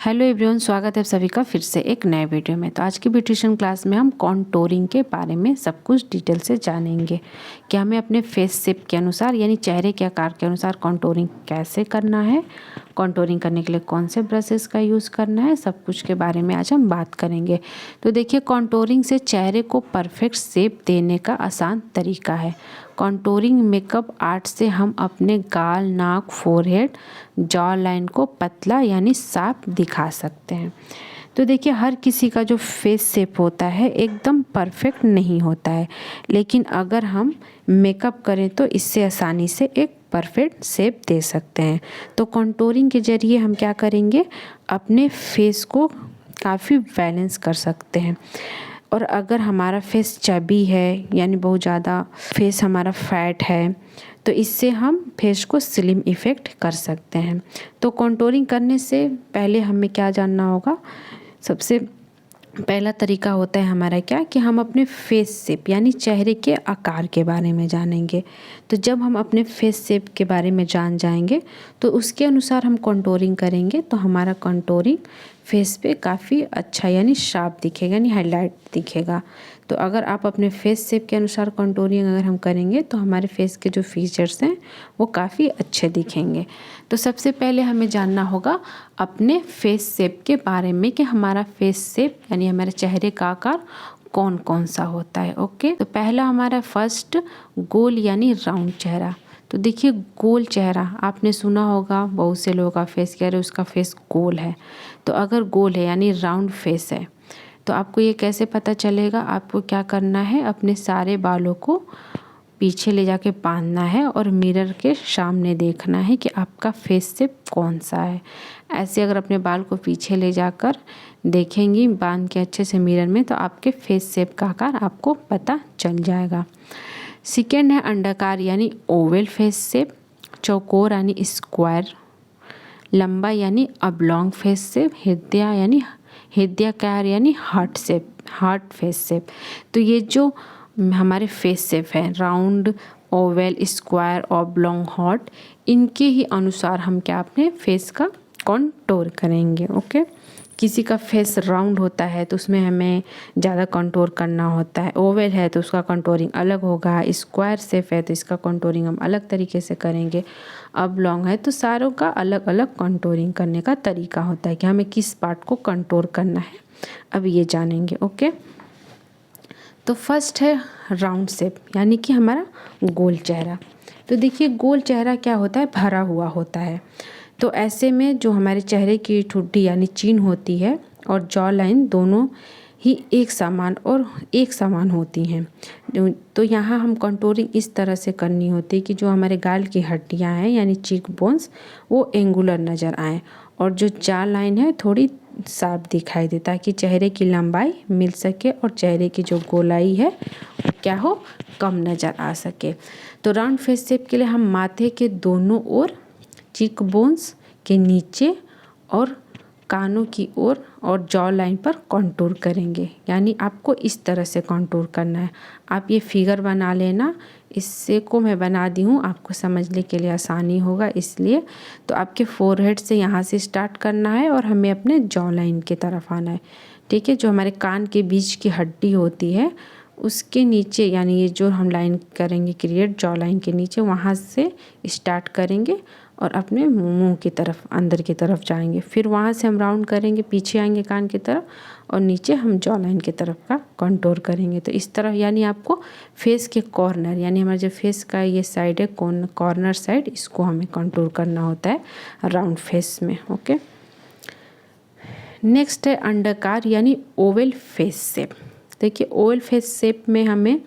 Hello everyone, स्वागत है आप सभी का फिर से एक नए वीडियो में। तो आज की ब्यूटिशियन क्लास में हम कॉन्टोरिंग के बारे में सब कुछ डिटेल से जानेंगे कि हमें अपने फेस शेप के अनुसार यानी चेहरे के आकार के अनुसार कॉन्टोरिंग कैसे करना है, कॉन्टोरिंग करने के लिए कौन से ब्रशेस का यूज़ करना है, सब कुछ के बारे में आज हम बात करेंगे। तो देखिए, कॉन्टोरिंग से चेहरे को परफेक्ट शेप देने का आसान तरीका है। कॉन्टोरिंग मेकअप आर्ट से हम अपने गाल, नाक, फोरहेड, जॉ लाइन को पतला यानी साफ दिखा सकते हैं। तो देखिए, हर किसी का जो फेस शेप होता है एकदम परफेक्ट नहीं होता है, लेकिन अगर हम मेकअप करें तो इससे आसानी से एक परफेक्ट शेप दे सकते हैं। तो कॉन्टोरिंग के ज़रिए हम क्या करेंगे, अपने फेस को काफ़ी बैलेंस कर सकते हैं। और अगर हमारा फेस चबी है यानी बहुत ज़्यादा फेस हमारा फैट है, तो इससे हम फेस को स्लिम इफ़ेक्ट कर सकते हैं। तो कॉन्टोरिंग करने से पहले हमें क्या जानना होगा, सबसे पहला तरीका होता है हमारा क्या कि हम अपने फेस शेप यानी चेहरे के आकार के बारे में जानेंगे। तो जब हम अपने फेस शेप के बारे में जान जाएंगे तो उसके अनुसार हम कॉन्टोरिंग करेंगे, तो हमारा कॉन्टोरिंग फेस पे काफ़ी अच्छा यानी शार्प दिखेगा, यानी हाईलाइट दिखेगा। तो अगर आप अपने फेस शेप के अनुसार कॉन्टोरिंग अगर हम करेंगे तो हमारे फेस के जो फीचर्स हैं वो काफ़ी अच्छे दिखेंगे। तो सबसे पहले हमें जानना होगा अपने फेस शेप के बारे में कि हमारा फेस शेप यानी हमारे चेहरे का आकार कौन कौन सा होता है। ओके, तो पहला हमारा फर्स्ट गोल यानी राउंड चेहरा। तो देखिए, गोल चेहरा आपने सुना होगा, बहुत से लोगों का फेस कह रहे उसका फेस गोल है। तो अगर गोल है यानी राउंड फेस है, तो आपको ये कैसे पता चलेगा, आपको क्या करना है, अपने सारे बालों को पीछे ले जाके बांधना है और मिरर के सामने देखना है कि आपका फेस शेप कौन सा है। ऐसे अगर अपने बाल को पीछे ले जाकर देखेंगी बांध के अच्छे से मिरर में, तो आपके फेस शेप का आकार आपको पता चल जाएगा। सेकेंड है अंडाकार यानी ओवल फेस शेप, चौकोर यानी स्क्वायर, लंबा यानी अबलॉन्ग फेस शेप, हृदयाकार यानी heart shape, heart face shape. तो ये जो हमारे फेस शेप है round, Oval, square, oblong, heart, इनके ही अनुसार हम क्या अपने फेस का कॉन्टोर करेंगे। ओके, किसी का फेस राउंड होता है तो उसमें हमें ज़्यादा कंटूर करना होता है, ओवल है तो उसका कंटूरिंग अलग होगा, स्क्वायर शेप है तो इसका कंटूरिंग हम अलग तरीके से करेंगे, अब लॉन्ग है तो सारों का अलग अलग कंटूरिंग करने का तरीका होता है कि हमें किस पार्ट को कंटूर करना है, अब ये जानेंगे। ओके, तो फर्स्ट है राउंड शेप यानी कि हमारा गोल चेहरा। तो देखिए, गोल चेहरा क्या होता है, भरा हुआ होता है। तो ऐसे में जो हमारे चेहरे की ठुड्डी यानी चीन होती है और जॉ लाइन दोनों ही एक समान होती हैं। तो यहाँ हम कंटूरिंग इस तरह से करनी होती है कि जो हमारे गाल की हड्डियाँ हैं यानी चीक बोन्स वो एंगुलर नज़र आएँ और जो जॉ लाइन है थोड़ी शार्प दिखाई दे, ताकि चेहरे की लंबाई मिल सके और चेहरे की जो गोलाई है वो क्या हो, कम नज़र आ सके। तो राउंड फेस शेप के लिए हम माथे के दोनों ओर, चीक बोन्स के नीचे और कानों की ओर और जॉ लाइन पर कंटूर करेंगे, यानी आपको इस तरह से कंटूर करना है। आप ये फिगर बना लेना, इससे को मैं बना दी हूँ आपको समझने के लिए आसानी होगा इसलिए। तो आपके फोरहेड से यहाँ से स्टार्ट करना है और हमें अपने जॉ लाइन की तरफ आना है। ठीक है, जो हमारे कान के बीच की हड्डी होती है उसके नीचे यानी ये जो हम लाइन करेंगे क्रिएट जॉ लाइन के नीचे, वहाँ से स्टार्ट करेंगे और अपने मुंह की तरफ अंदर की तरफ जाएंगे, फिर वहाँ से हम राउंड करेंगे, पीछे आएंगे कान की तरफ और नीचे हम जॉ लाइन की तरफ का कंटूर करेंगे। तो इस तरह यानी आपको फेस के कॉर्नर यानी हमारे जो फेस का ये साइड है कॉर्नर साइड, इसको हमें कंटूर करना होता है राउंड फेस में। ओके, नेक्स्ट है अंडाकार यानी ओवल फेस शेप। देखिए, ओवल फेस शेप में हमें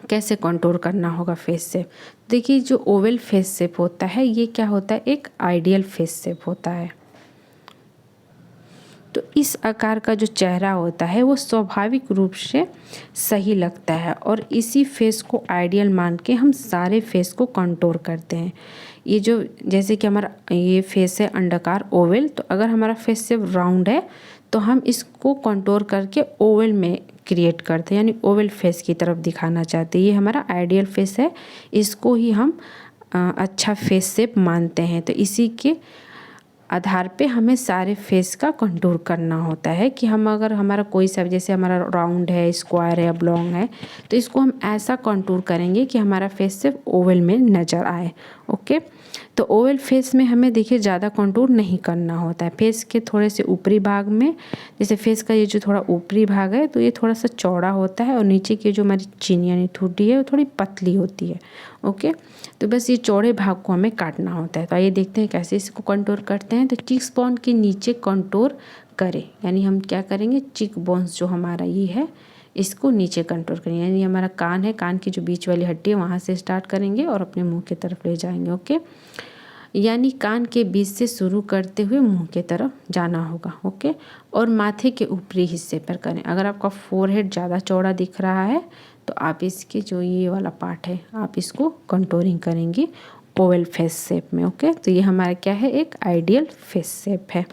कैसे कंटूर करना होगा फेस शेप। देखिए, जो ओवल फेस शेप होता है ये क्या होता है, एक आइडियल फेस शेप होता है। तो इस आकार का जो चेहरा होता है वो स्वाभाविक रूप से सही लगता है और इसी फेस को आइडियल मान के हम सारे फेस को कंटूर करते हैं। ये जो जैसे कि हमारा ये फेस है अंडाकार ओवल, तो अगर हमारा फेस शेप राउंड है तो हम इसको कंटूर करके ओवल में क्रिएट करते हैं, यानी ओवल फेस की तरफ दिखाना चाहते हैं। ये हमारा आइडियल फेस है, इसको ही हम अच्छा फेस शेप मानते हैं। तो इसी के आधार पे हमें सारे फेस का कंटूर करना होता है कि हम अगर हमारा कोई सा जैसे हमारा राउंड है, स्क्वायर है, ऑब्लॉन्ग है, तो इसको हम ऐसा कंटूर करेंगे कि हमारा फेस सिर्फ ओवल में नज़र आए। ओके, तो ओवल फेस में हमें देखिए ज़्यादा कंटूर नहीं करना होता है। फेस के थोड़े से ऊपरी भाग में, जैसे फेस का ये जो थोड़ा ऊपरी भाग है तो ये थोड़ा सा चौड़ा होता है और नीचे की जो हमारी चिन यानी ठुड्डी है वो थोड़ी पतली होती है। ओके, तो बस ये चौड़े भाग को हमें काटना होता है। तो आइए देखते हैं कैसे इसको कंटूर करते हैं। तो चीक्स बोन के नीचे कंटूर करें, यानी हम क्या करेंगे, चीक बोन्स जो हमारा ये है इसको नीचे कंटूर करेंगे, यानी हमारा कान है, कान की जो बीच वाली हड्डी है वहाँ से स्टार्ट करेंगे और अपने मुंह की तरफ ले जाएंगे। ओके, यानी कान के बीच से शुरू करते हुए मुंह की तरफ जाना होगा। ओके, और माथे के ऊपरी हिस्से पर करें। अगर आपका फोरहेड ज़्यादा चौड़ा दिख रहा है तो आप इसके जो ये वाला पार्ट है आप इसको कंटूरिंग करेंगे ओवल फेस शेप में। ओके, तो ये हमारा क्या है, एक आइडियल फेस शेप है।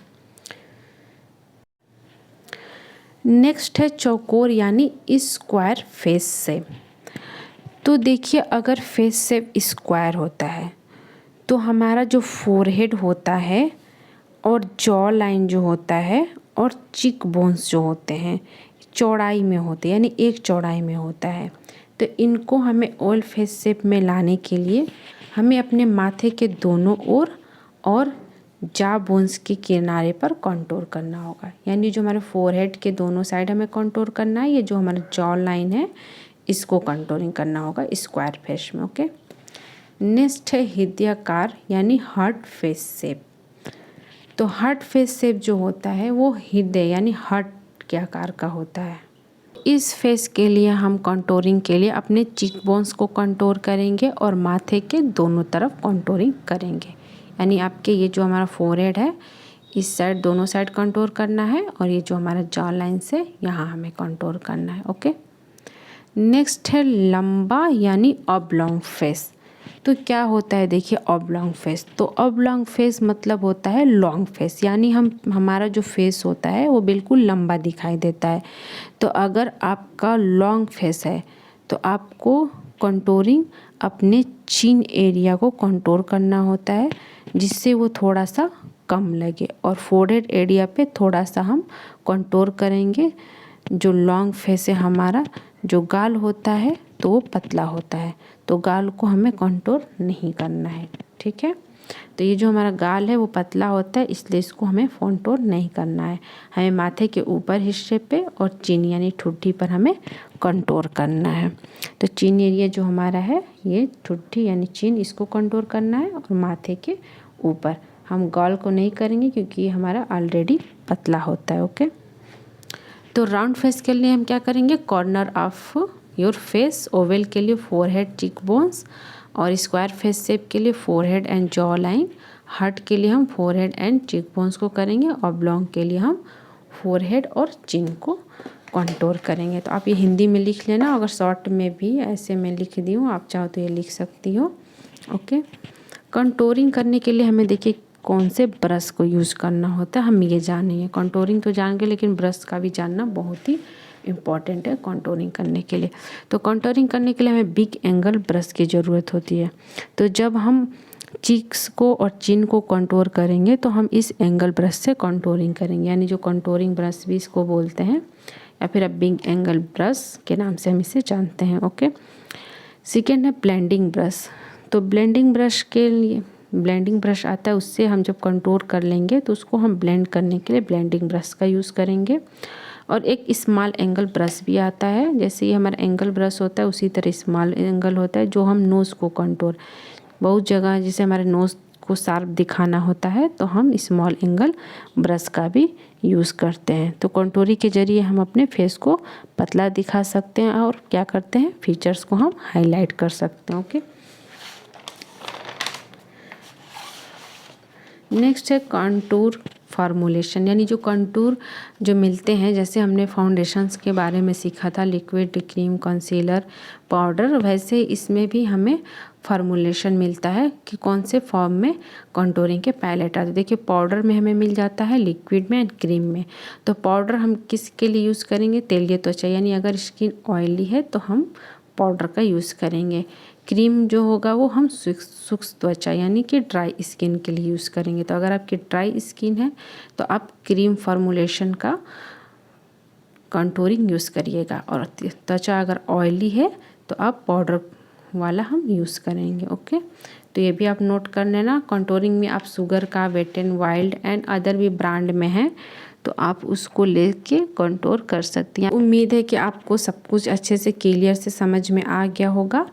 नेक्स्ट है चौकोर यानी स्क्वायर फेस शेप। तो देखिए अगर फेस शेप स्क्वायर होता है तो हमारा जो फोरहेड होता है और जॉ लाइन जो होता है और चिक बोन्स जो होते हैं चौड़ाई में होते हैं, यानी एक चौड़ाई में होता है। तो इनको हमें ओवल फेस शेप में लाने के लिए हमें अपने माथे के दोनों ओर और जा बोन्स के किनारे पर कंटूर करना होगा। यानी जो हमारे फोरहेड के दोनों साइड हमें कंटूर करना है, ये जो हमारा जॉ लाइन है इसको कंटूरिंग करना होगा स्क्वायर फेस में। ओके, नेक्स्ट है हृदयाकार यानी हार्ट फेस शेप। तो हार्ट फेस शेप जो होता है वो हृदय यानी हार्ट के आकार का होता है। इस फेस के लिए हम कंटूरिंग के लिए अपने चीक बोन्स को कंटूर करेंगे और माथे के दोनों तरफ कंटूरिंग करेंगे। यानी आपके ये जो हमारा फोरहेड है इस साइड दोनों साइड कंटूर करना है और ये जो हमारा जॉ लाइन से यहाँ हमें कंटूर करना है। ओके, नेक्स्ट है लंबा यानी ऑब्लॉन्ग फेस। तो क्या होता है देखिए ऑब्लॉन्ग फेस, तो ऑब्लॉन्ग फेस मतलब होता है लॉन्ग फेस, यानी हमारा जो फेस होता है वो बिल्कुल लंबा दिखाई देता है। तो अगर आपका लॉन्ग फेस है तो आपको कंटूरिंग अपने चिन एरिया को कंटूर करना होता है जिससे वो थोड़ा सा कम लगे, और फोरहेड एरिया पे थोड़ा सा हम कंटूर करेंगे। जो लॉन्ग फेस है हमारा, जो गाल होता है तो वो पतला होता है, तो गाल को हमें कंटूर नहीं करना है। ठीक है, तो ये जो हमारा गाल है वो पतला होता है इसलिए इसको हमें कंटूर नहीं करना है। हमें माथे के ऊपर हिस्से पे और चिन यानी ठुड्डी पर हमें कंटूर करना है। तो चिन एरिया जो हमारा है ये ठुड्डी यानी चिन, इसको कंटूर करना है और माथे के ऊपर। हम गाल को नहीं करेंगे क्योंकि ये हमारा ऑलरेडी पतला होता है। ओके, तो राउंड फेस के लिए हम क्या करेंगे, corner of your face, Oval के लिए फोरहेड चिक बोन्स, और स्क्वायर फेस शेप के लिए forehead and jaw line, heart के लिए हम फोरहेड एंड चिक बोन्स को करेंगे, ऑब्लॉन्ग के लिए हम फोरहेड और चिन को कंटूर करेंगे। तो आप ये हिंदी में लिख लेना, अगर शॉर्ट में भी ऐसे मैं लिख दी हूँ, आप चाहो तो ये लिख सकती हो। ओके, कंटूरिंग करने के लिए हमें देखिए कौन से ब्रश को यूज़ करना होता है हम ये जानेंगे। कंटूरिंग तो जान गए लेकिन ब्रश का भी जानना बहुत ही इम्पॉर्टेंट है कंटूरिंग करने के लिए। तो कंटूरिंग करने के लिए हमें बिग एंगल ब्रश की ज़रूरत होती है। तो जब हम चीक्स को और चिन को कंटूर करेंगे तो हम इस एंगल ब्रश से कंटूरिंग करेंगे, यानी जो कंटूरिंग ब्रश भी इसको बोलते हैं या फिर अब बिग एंगल ब्रश के नाम से हम इसे जानते हैं। ओके, सेकेंड है ब्लेंडिंग ब्रश। तो ब्लेंडिंग ब्रश के लिए ब्लेंडिंग ब्रश आता है, उससे हम जब कंटूर कर लेंगे तो उसको हम ब्लेंड करने के लिए ब्लेंडिंग ब्रश का यूज़ करेंगे। और एक स्मॉल एंगल ब्रश भी आता है, जैसे ये हमारा एंगल ब्रश होता है उसी तरह स्मॉल एंगल होता है जो हम नोज़ को कंटूर, बहुत जगह जैसे हमारे नोज़ को शार्प दिखाना होता है तो हम स्मॉल एंगल ब्रश का भी यूज़ करते हैं। तो कंटूरिंग के जरिए हम अपने फेस को पतला दिखा सकते हैं और क्या करते हैं, फीचर्स को हम हाईलाइट कर सकते हैं। ओके, नेक्स्ट है कंटूर फार्मूलेशन, यानी जो कंटूर जो मिलते हैं, जैसे हमने फाउंडेशंस के बारे में सीखा था, लिक्विड, क्रीम, कंसीलर, पाउडर, वैसे इसमें भी हमें फार्मूलेशन मिलता है कि कौन से फॉर्म में कंटूरिंग के पैलेट आते हैं। देखिए पाउडर में हमें मिल जाता है, लिक्विड में एंड क्रीम में। तो पाउडर हम किसके लिए यूज़ करेंगे, तेलीय त्वचा, यानी अगर स्किन ऑयली है तो हम पाउडर का यूज़ करेंगे। क्रीम जो होगा वो हम शुष्क त्वचा यानी कि ड्राई स्किन के लिए यूज़ करेंगे। तो अगर आपकी ड्राई स्किन है तो आप क्रीम फॉर्मुलेशन का कंटूरिंग यूज़ करिएगा, और त्वचा अगर ऑयली है तो आप पाउडर वाला हम यूज़ करेंगे। ओके, तो ये भी आप नोट कर लेना। कंटूरिंग में आप शुगर का, Wet and Wild and other भी ब्रांड में है, तो आप उसको लेके कंटूर कर सकती हैं। उम्मीद है कि आपको सब कुछ अच्छे से क्लियर से समझ में आ गया होगा।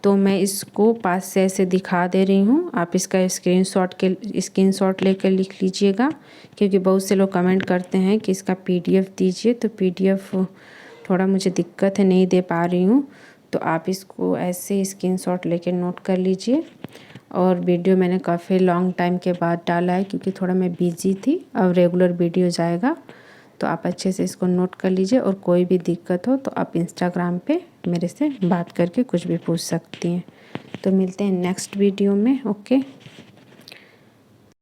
तो मैं इसको पास से ऐसे दिखा दे रही हूँ, आप इसका स्क्रीनशॉट लेकर लिख लीजिएगा, क्योंकि बहुत से लोग कमेंट करते हैं कि इसका PDF दीजिए। तो PDF थोड़ा मुझे दिक्कत है, नहीं दे पा रही हूँ, तो आप इसको ऐसे स्क्रीनशॉट लेकर नोट कर लीजिए। और वीडियो मैंने काफ़ी लॉन्ग टाइम के बाद डाला है, क्योंकि थोड़ा मैं बिज़ी थी। अब रेगुलर वीडियो जाएगा, तो आप अच्छे से इसको नोट कर लीजिए। और कोई भी दिक्कत हो तो आप इंस्टाग्राम पे मेरे से बात करके कुछ भी पूछ सकती हैं। तो मिलते हैं नेक्स्ट वीडियो में। ओके।